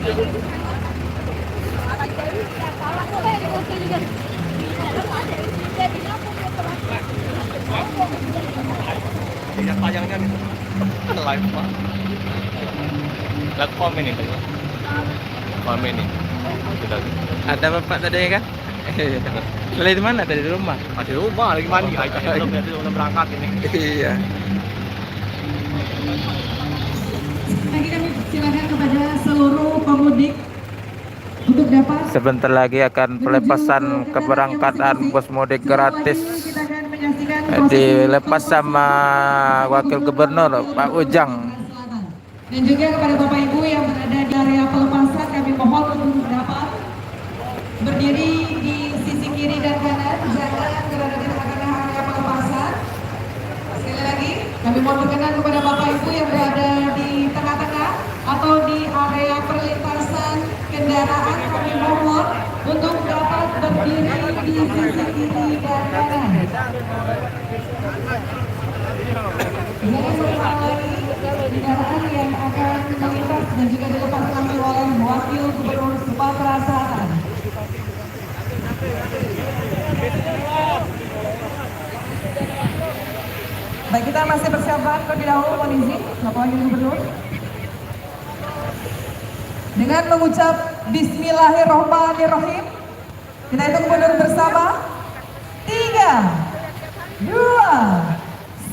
Lihat tayangnya nih. Live Pak. Lihat komen ini. Komen ini. Sudah. Ada bapak tadi kan? Lagi di mana? Tadi di rumah. Di rumah lagi mandi. Belum berangkat ini. Iya. Lagi kami silakan kepada seluruh pemudik untuk dapat Sebentar lagi akan pelepasan keberangkatan bus mudik gratis. kita akan menyaksikan Dilepas sama Wakil Gubernur Pak Ujang. dan juga kepada Bapak Ibu yang berada di area pelepasan, kami mohon untuk dapat berdiri di sisi kiri dan kanan, jangan berada di tengah-tengah area pelepasan. Sekali lagi, kami mohon berkenan kepada Bapak Ibu yang berada di tengah-tengah atau di area perlintasan kendaraan, kami mohon untuk dapat berdiri di sisi kiri dan kanan. Jangan menghalangi kendaraan yang akan melintas dan juga dilepas kami oleh Wakil Gubernur Sumatera Selatan. Baik, kita masih persiapan terlebih dahulu, mohon izin Bapak Wakil Gubernur. Dengan mengucap Bismillahirrahmanirrahim, kita hitung mundur bersama. 3, 2,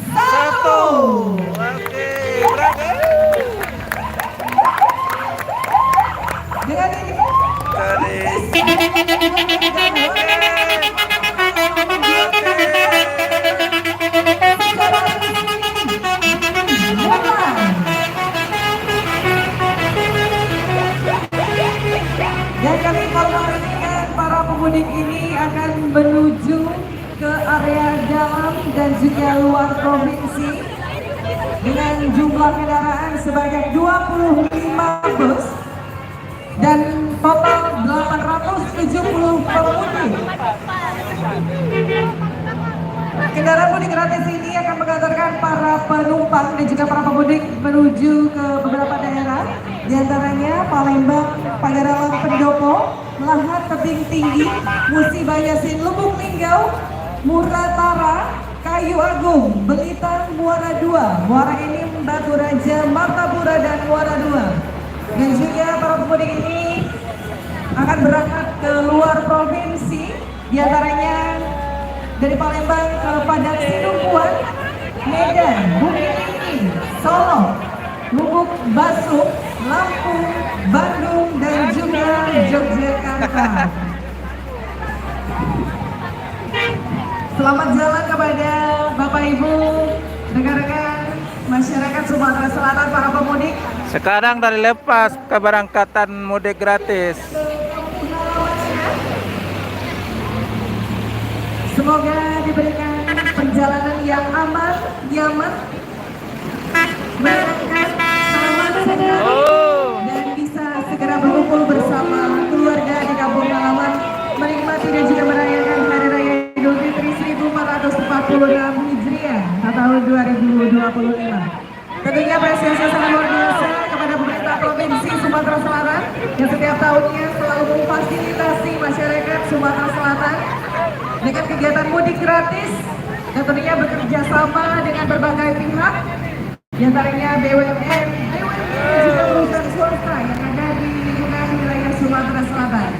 1. Oke, berangkat. Dengan ini dan kami informasikan para pemudik ini akan menuju ke area dalam dan juga luar provinsi dengan jumlah kendaraan sebanyak 25 bus dan total 870 pemudik. Kendaraan mudik gratis ini akan mengantarkan para penumpang dan juga para pemudik menuju ke beberapa daerah, diantaranya Palembang, Pagaralam, Pendopo, Lahat Tebing Tinggi, Musi Bayasin, Lubuk Linggau, Muratara, Kayu Agung, Belitan, Muara II, Muara Enim, Batu Raja, Martapura, dan Muara II. Dan juga para pemudik ini akan berangkat ke luar provinsi, diantaranya dari Palembang ke Padang Sidempuan, Medan, Bukit Tinggi, Solo, Lubuk Basuk, Lampung, Bandung, dan juga Yogyakarta. Selamat jalan kepada Bapak Ibu, rekan-rekan masyarakat Sumatera Selatan, para pemudik. Sekarang dari lepas keberangkatan mudik gratis. Semoga diberikan perjalanan yang aman, nyaman, berangkat selamat senang, dan bisa segera berkumpul bersama keluarga di kampung halaman, menikmati dan juga merayakan Hari Raya Idul Fitri 1446 Hijriah tahun 2025. Tentunya apresiasi sangat luar biasa kepada pemerintah Provinsi Sumatera Selatan yang setiap tahunnya selalu memfasilitasi masyarakat Sumatera Selatan dengan kegiatan mudik gratis dan tentunya bekerja sama dengan berbagai pihak, diantaranya BUMN, dan juga perusahaan swasta yang ada di lingkungan wilayah Sumatera Selatan.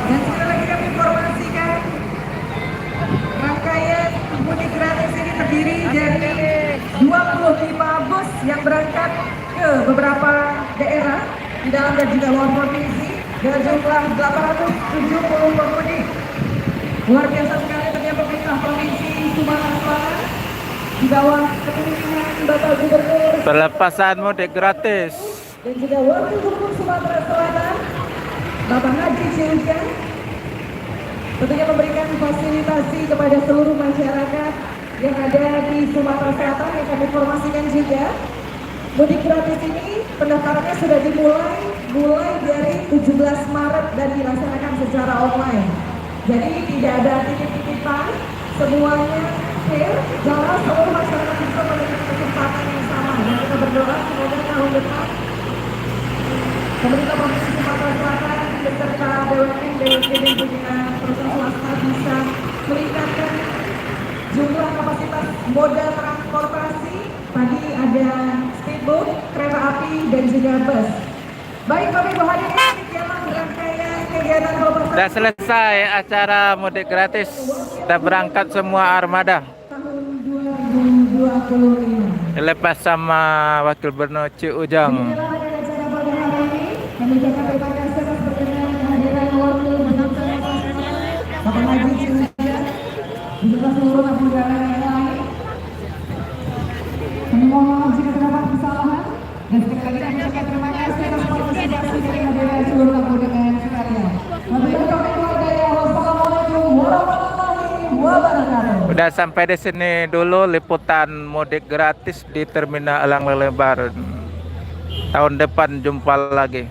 Dan sekali lagi kami informasikan, rangkaian mudik gratis ini terdiri dari 25 bus yang berangkat ke beberapa daerah di dalam dan juga luar provinsi dengan jumlah 870 pemudik. Luar biasa sekali ternyata pemerintah Provinsi Sumatera Selatan di bawah kepemimpinan Bapak Gubernur Pelepasan mudik gratis. dan juga Wakil Gubernur Sumatera Selatan Bapak Haji Ciujan tentunya memberikan fasilitasi kepada seluruh masyarakat yang ada di Sumatera Selatan yang kami kami informasikan juga, mudik gratis ini pendaftarannya sudah mulai dari 17 Maret dan dilaksanakan secara online. Jadi tidak ada titip-titipan, semuanya fair, jangan seluruh masyarakat bisa memiliki kesempatan yang sama. Dan kita berdoa semoga tahun depan pemerintah Provinsi Sumatera Selatan beserta BUMN, BUMD dan juga perusahaan swasta bisa meningkatkan jumlah kapasitas moda transportasi. Tadi ada speedboat, kereta api, dan juga bus. Baik Bapak Ibu hadirin, demikianlah rangkaian kegiatan pelepasan Sudah selesai acara mudik gratis. Kita berangkat semua armada. tahun 2025. Dilepas sama Wakil Gubernur Ciujang. Inilah rangkaian acara pada hari ini. Kami ucapkan terima kasih atas berkenan kehadiran wakil Gubernur Bapak Haji Ciujang beserta seluruh tamu undangan yang lain. Kami mohon maaf jika terdapat kesalahan dan sekali lagi kami ucapkan terima kasih atas partisipasi dari hadirin seluruh tamu undangan sekalian. Wabillahi taufiq wal hidayah. Wassalamualaikum warahmatullahi wabarakatuh. Udah sampai di sini dulu liputan mudik gratis di Terminal Elang Lebar. Tahun depan jumpa lagi.